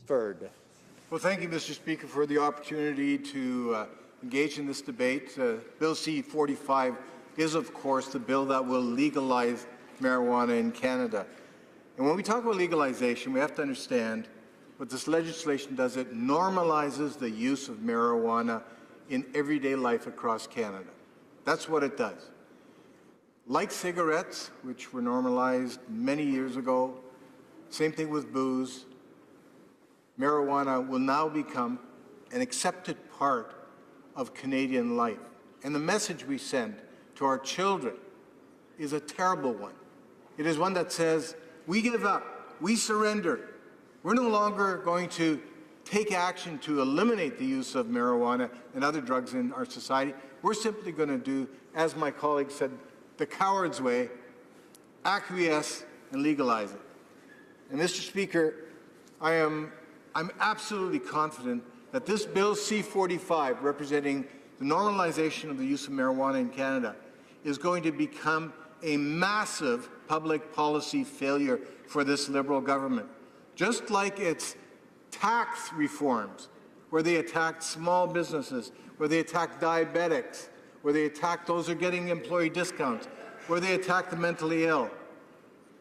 Ferd. Well, thank you, Mr. Speaker, for the opportunity to engage in this debate. Bill C-45 is, of course, the bill that will legalize marijuana in Canada. And when we talk about legalization, we have to understand what this legislation does. It normalizes the use of marijuana in everyday life across Canada. That's what it does. Like cigarettes, which were normalized many years ago, same thing with booze, marijuana will now become an accepted part of Canadian life. And the message we send to our children is a terrible one. It is one that says, we give up, we surrender. We're no longer going to take action to eliminate the use of marijuana and other drugs in our society. We're simply going to do, as my colleague said, the coward's way, acquiesce and legalize it. And Mr. Speaker, I'm absolutely confident that this Bill C-45, representing the normalization of the use of marijuana in Canada, is going to become a massive public policy failure for this Liberal government. Just like its tax reforms, where they attacked small businesses, where they attacked diabetics, where they attacked those who are getting employee discounts, where they attacked the mentally ill.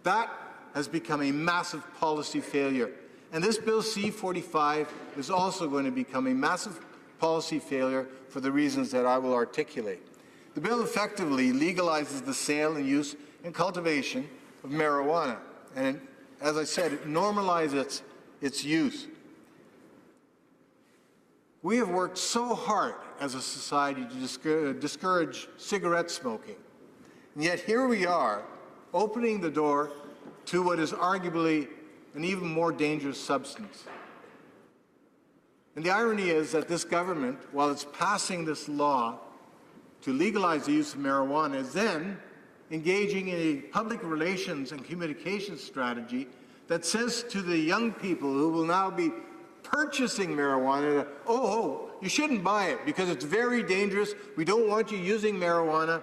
That has become a massive policy failure. And this Bill C-45 is also going to become a massive policy failure for the reasons that I will articulate. The bill effectively legalizes the sale and use and cultivation of marijuana. And as I said, it normalizes its use. We have worked so hard as a society to discourage cigarette smoking. And yet here we are, opening the door to what is arguably an even more dangerous substance. And the irony is that this government, while it's passing this law to legalize the use of marijuana, is then engaging in a public relations and communications strategy that says to the young people who will now be purchasing marijuana, that, oh, you shouldn't buy it because it's very dangerous. We don't want you using marijuana.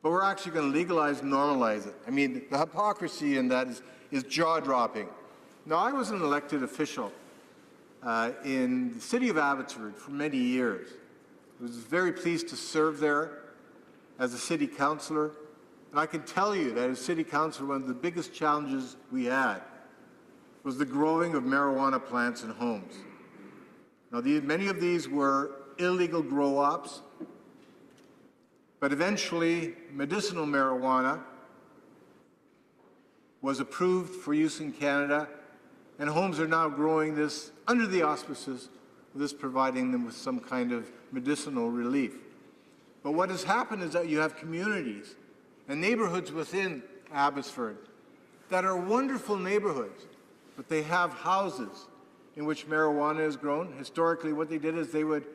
But we're actually going to legalize and normalize it. I mean, the hypocrisy in that is jaw-dropping. Now, I was an elected official in the city of Abbotsford for many years. I was very pleased to serve there as a city councillor. And I can tell you that as city councillor, one of the biggest challenges we had was the growing of marijuana plants in homes. Now, many of these were illegal grow-ops, but eventually medicinal marijuana was approved for use in Canada, and homes are now growing this under the auspices of this providing them with some kind of medicinal relief. But what has happened is that you have communities and neighborhoods within Abbotsford that are wonderful neighborhoods, but they have houses in which marijuana is grown. Historically, what they did is they would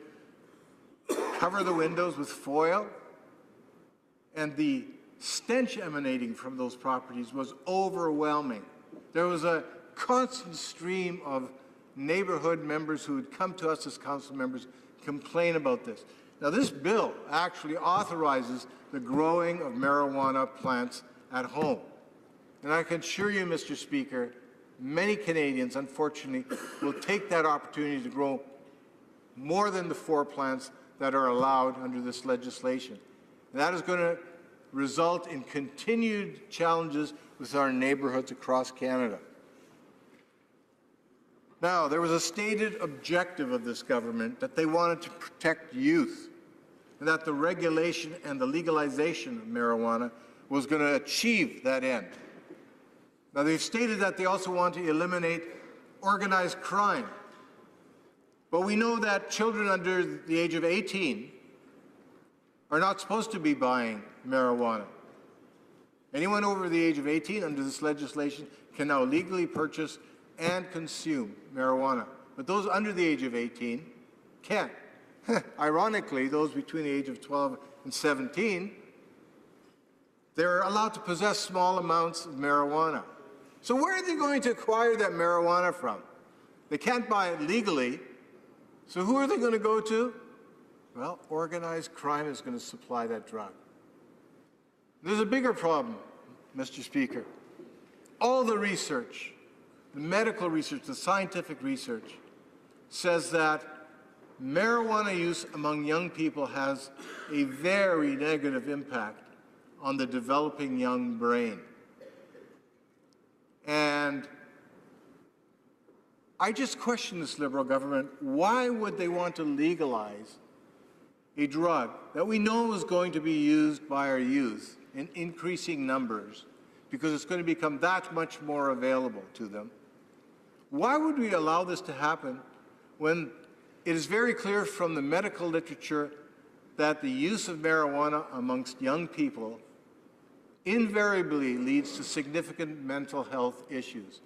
cover the windows with foil, and the stench emanating from those properties was overwhelming. There was a constant stream of neighborhood members who would come to us as council members complain about this. Now, this bill actually authorizes the growing of marijuana plants at home. And I can assure you, Mr. Speaker, many Canadians, unfortunately, will take that opportunity to grow more than the 4 plants that are allowed under this legislation. And that is going to result in continued challenges with our neighborhoods across Canada. Now, there was a stated objective of this government that they wanted to protect youth, and that the regulation and the legalization of marijuana was going to achieve that end. Now, they've stated that they also want to eliminate organized crime. But we know that children under the age of 18 are not supposed to be buying marijuana. Anyone over the age of 18 under this legislation can now legally purchase and consume marijuana. But those under the age of 18 can't. Ironically, those between the age of 12 and 17, they're allowed to possess small amounts of marijuana. So where are they going to acquire that marijuana from? They can't buy it legally, so who are they going to go to? Well, organized crime is going to supply that drug. There's a bigger problem, Mr. Speaker. All the research, the medical research, the scientific research, says that marijuana use among young people has a very negative impact on the developing young brain. And I just question this Liberal government. Why would they want to legalize a drug that we know is going to be used by our youth in increasing numbers because it's going to become that much more available to them? Why would we allow this to happen when it is very clear from the medical literature that the use of marijuana amongst young people invariably leads to significant mental health issues?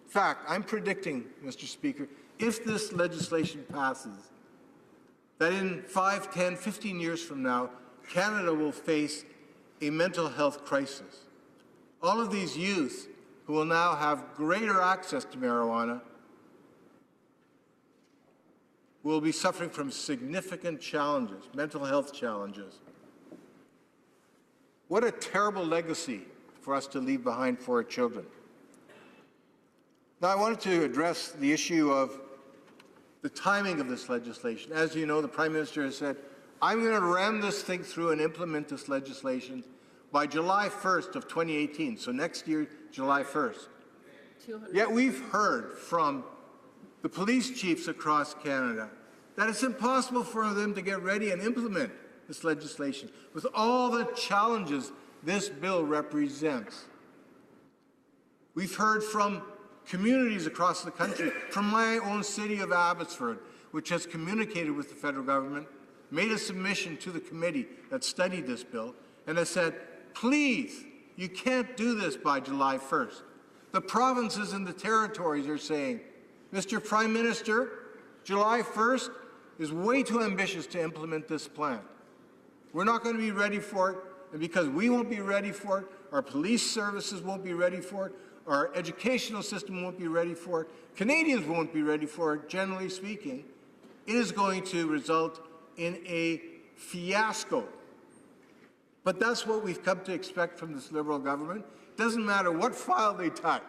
In fact, I'm predicting, Mr. Speaker, if this legislation passes, that in 5, 10, 15 years from now, Canada will face a mental health crisis. All of these youth who will now have greater access to marijuana will be suffering from significant challenges, mental health challenges. What a terrible legacy for us to leave behind for our children. Now, I wanted to address the issue of the timing of this legislation. As you know, the Prime Minister has said, I'm going to ram this thing through and implement this legislation by July 1st of 2018, so next year, July 1st. Yet we've heard from the police chiefs across Canada that it's impossible for them to get ready and implement this legislation with all the challenges this bill represents. We've heard from communities across the country, from my own city of Abbotsford, which has communicated with the federal government, made a submission to the committee that studied this bill, and has said, please, you can't do this by July 1st. The provinces and the territories are saying, Mr. Prime Minister, July 1st is way too ambitious to implement this plan. We're not going to be ready for it, and because we won't be ready for it, our police services won't be ready for it, our educational system won't be ready for it, Canadians won't be ready for it, generally speaking, it is going to result in a fiasco. But that's what we've come to expect from this Liberal government. It doesn't matter what file they touch.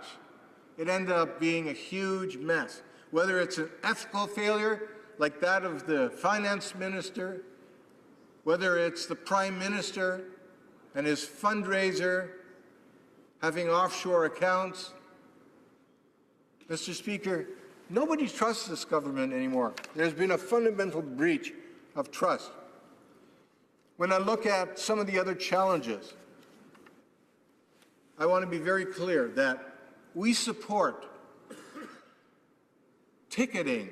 It ended up being a huge mess. Whether it's an ethical failure like that of the finance minister, whether it's the Prime Minister and his fundraiser having offshore accounts. Mr. Speaker, nobody trusts this government anymore. There's been a fundamental breach of trust. When I look at some of the other challenges, I want to be very clear that we support ticketing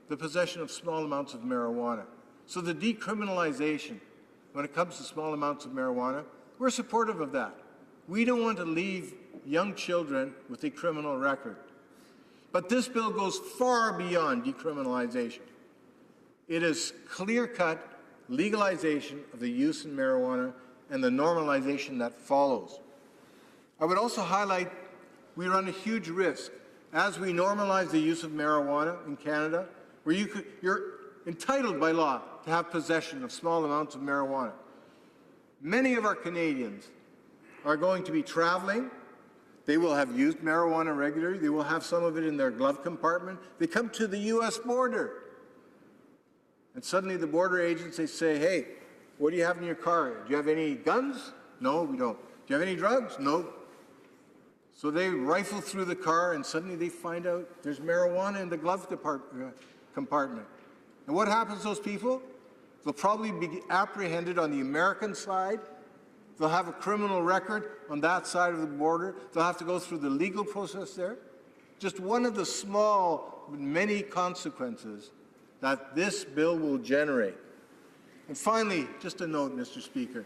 the possession of small amounts of marijuana. So the decriminalization, when it comes to small amounts of marijuana, we're supportive of that. We don't want to leave young children with a criminal record. But this bill goes far beyond decriminalization. It is clear-cut legalization of the use of marijuana and the normalization that follows. I would also highlight we run a huge risk as we normalize the use of marijuana in Canada, where you're entitled by law to have possession of small amounts of marijuana. Many of our Canadians are going to be traveling. They will have used marijuana regularly. They will have some of it in their glove compartment. They come to the U.S. border. And suddenly the border agents, they say, hey, what do you have in your car? Do you have any guns? No, we don't. Do you have any drugs? No. So they rifle through the car and suddenly they find out there's marijuana in the glove compartment. And what happens to those people? They'll probably be apprehended on the American side. They'll have a criminal record on that side of the border. They'll have to go through the legal process there. Just one of the small, many consequences that this bill will generate. And finally, just a note, Mr. Speaker.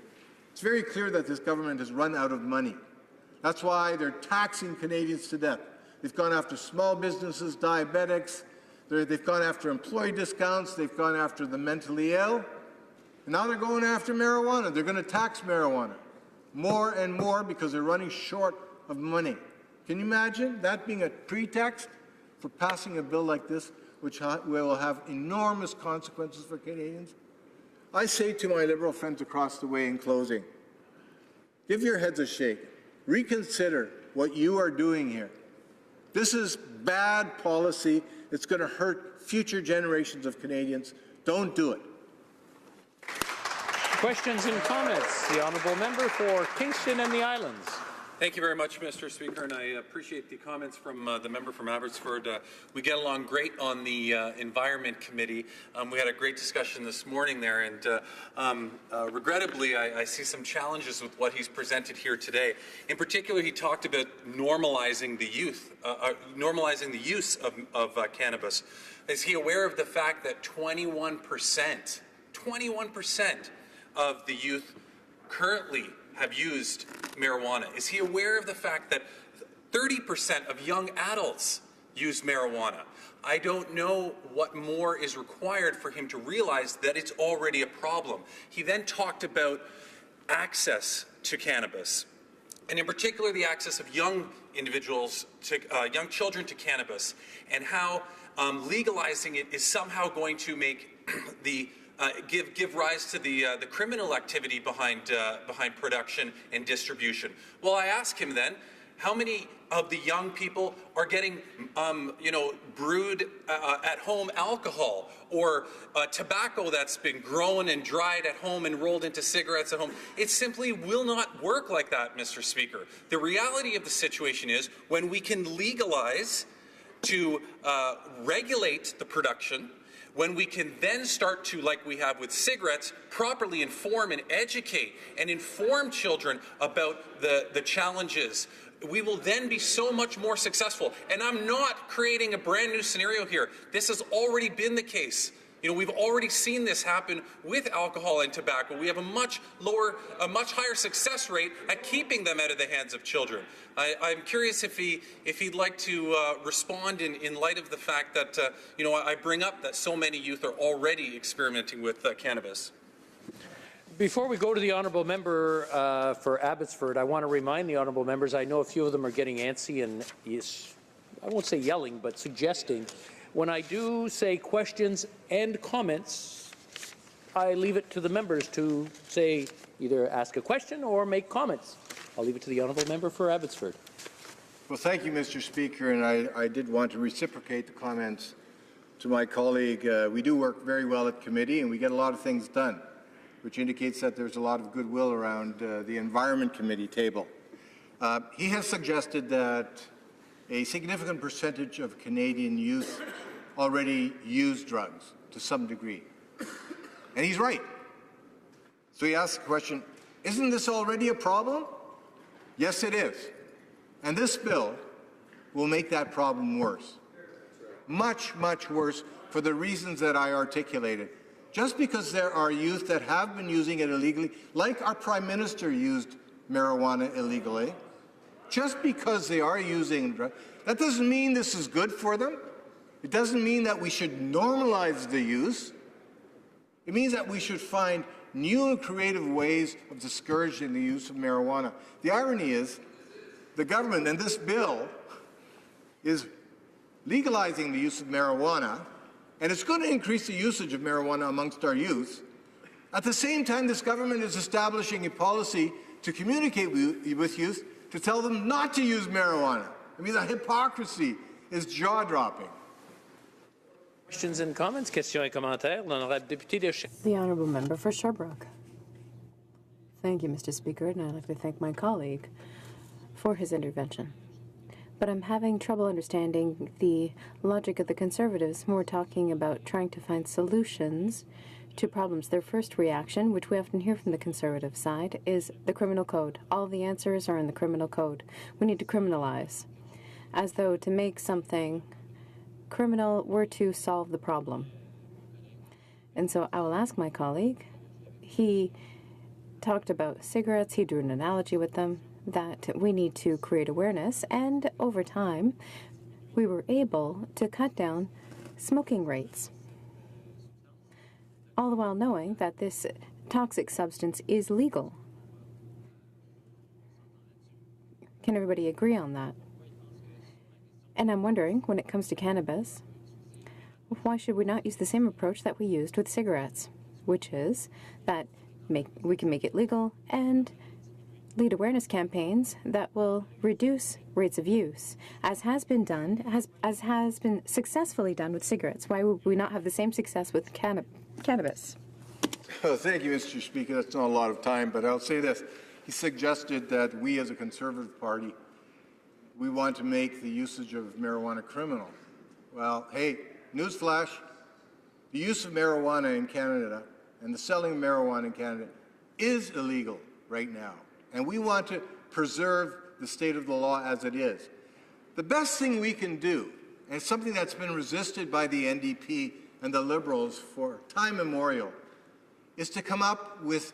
It's very clear that this government has run out of money. That's why they're taxing Canadians to death. They've gone after small businesses, diabetics. They've gone after employee discounts. They've gone after the mentally ill. And now they're going after marijuana. They're going to tax marijuana more and more because they're running short of money. Can you imagine that being a pretext for passing a bill like this, which will have enormous consequences for Canadians? I say to my Liberal friends across the way in closing, give your heads a shake. Reconsider what you are doing here. This is bad policy. It's going to hurt future generations of Canadians. Don't do it. Questions and comments. The honourable member for Kingston and the Islands. Thank you very much, Mr. Speaker, and I appreciate the comments from the member from Abbotsford. We get along great on the Environment Committee. We had a great discussion this morning there, and regrettably, I see some challenges with what he's presented here today. In particular, he talked about normalizing the use of cannabis. Is he aware of the fact that 21% of the youth currently have used marijuana? Is he aware of the fact that 30% of young adults use marijuana? I don't know what more is required for him to realize that it's already a problem. He then talked about access to cannabis, and in particular the access of young individuals, to young children to cannabis, and how legalizing it is somehow going to make the give rise to the criminal activity behind production and distribution. Well, I ask him then, how many of the young people are getting, brewed at home alcohol or tobacco that's been grown and dried at home and rolled into cigarettes at home? It simply will not work like that, Mr. Speaker. The reality of the situation is when we can legalize to regulate the production, when we can then start to, like we have with cigarettes, properly inform and educate and inform children about the challenges, we will then be so much more successful. And I'm not creating a brand new scenario here. This has already been the case. We've already seen this happen with alcohol and tobacco. We have a much higher success rate at keeping them out of the hands of children. I'm curious if he'd like to respond in light of the fact that, I bring up that so many youth are already experimenting with cannabis. Before we go to the honourable member for Abbotsford, I want to remind the honourable members, I know a few of them are getting antsy and, I won't say yelling, but suggesting. When I do say questions and comments, I leave it to the members to say either ask a question or make comments. I'll leave it to the honourable member for Abbotsford. Well, thank you, Mr. Speaker, and I did want to reciprocate the comments to my colleague. We do work very well at committee, and we get a lot of things done, which indicates that there's a lot of goodwill around the Environment Committee table. He has suggested that a significant percentage of Canadian youth already use drugs to some degree. And he's right. So he asks the question, isn't this already a problem? Yes, it is. And this bill will make that problem worse. Much, much worse for the reasons that I articulated. Just because there are youth that have been using it illegally, like our Prime Minister used marijuana illegally, just because they are using drugs, that doesn't mean this is good for them. It doesn't mean that we should normalize the use. It means that we should find new and creative ways of discouraging the use of marijuana. The irony is, the government and this bill is legalizing the use of marijuana, and it's going to increase the usage of marijuana amongst our youth. At the same time, this government is establishing a policy to communicate with youth to tell them not to use marijuana. I mean, the hypocrisy is jaw-dropping. Questions and comments. Questions et commentaires. L'honorable député de The honourable member for Sherbrooke. Thank you, Mr. Speaker, and I'd like to thank my colleague for his intervention. But I'm having trouble understanding the logic of the Conservatives when we're talking about trying to find solutions to problems. Their first reaction, which we often hear from the Conservative side, is the criminal code. All the answers are in the criminal code. We need to criminalize, as though to make something criminal were to solve the problem. And so I will ask my colleague, he talked about cigarettes, he drew an analogy with them, that we need to create awareness, and over time we were able to cut down smoking rates, all the while knowing that this toxic substance is legal. Can everybody agree on that? And I'm wondering, when it comes to cannabis, why should we not use the same approach that we used with cigarettes, which is that we can make it legal and lead awareness campaigns that will reduce rates of use, as has been done, as has been successfully done with cigarettes. Why would we not have the same success with cannabis? Thank you, Mr. Speaker. That's not a lot of time, but I'll say this. He suggested that we as a Conservative Party, we want to make the usage of marijuana criminal. Well, hey, newsflash, the use of marijuana in Canada and the selling of marijuana in Canada is illegal right now. And we want to preserve the state of the law as it is. The best thing we can do, and it's something that's been resisted by the NDP and the Liberals for time immemorial, is to come up with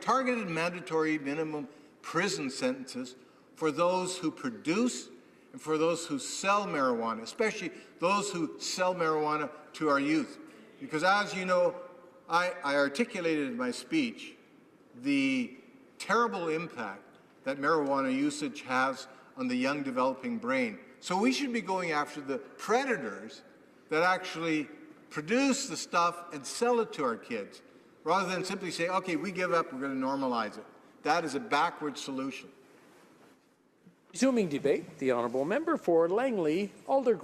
targeted mandatory minimum prison sentences for those who produce and for those who sell marijuana, especially those who sell marijuana to our youth. Because as you know, I articulated in my speech the terrible impact that marijuana usage has on the young developing brain. So we should be going after the predators that actually produce the stuff and sell it to our kids, rather than simply say, okay, we give up, we're going to normalize it. That is a backward solution. Resuming debate, the honourable member for Langley, Alder.